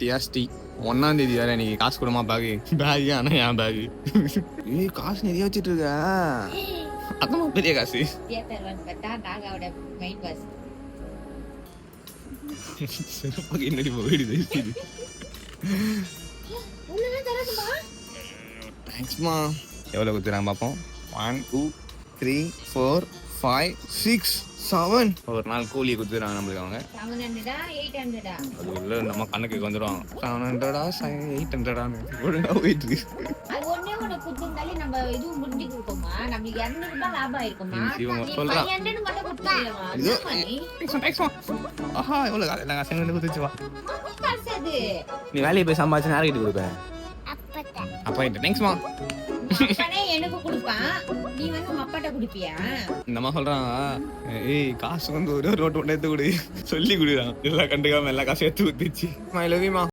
DST 1ஆம் தேதி வேற இன்னைக்கு காசு கொடுமா பேகு பேகு ஆனால் என் பேகு ஏய் காசு நிறைய வச்சுட்டு இருக்க அதான் பெரிய காசு சிறப்பாக என்னடி போயிடுது தேங்க்ஸ்மா எவ்வளோ கொடுத்துறாங்க பார்ப்போம் 1 2 3 4 5 6 7 ஒரு நாள் கூலியை கொடுத்துறாங்க நம்மளுக்கு அவங்க அது உள்ள நம்ம கணக்குக்கு வந்துடுவாங்க 700 800 ஒழுங்கா போயிட்டு இருக்கு இவங்க சொல்றான் ஆஹா எவ்வளோ காசு கொடுத்துச்சு வா நீ வேலையை போய் சம்பாதிச்சு யார்கிட்ட கொடுப்பேன் அப்பா கிட்ட தேங்க்ஸ்மா எனக்கு கொடுப்பான் நீ வந்து மப்பாட்ட குடிப்பியா இந்த அம்மா சொல்றாங்க ஏய் காசு வந்து ஒரு ரோட்டு ஒன்று எடுத்து கொடு சொல்லி கொடுக்குறான் எல்லாம் கண்டுக்காம எல்லா காசும் எடுத்து ஊத்திச்சு ஐ லவ் யூ மா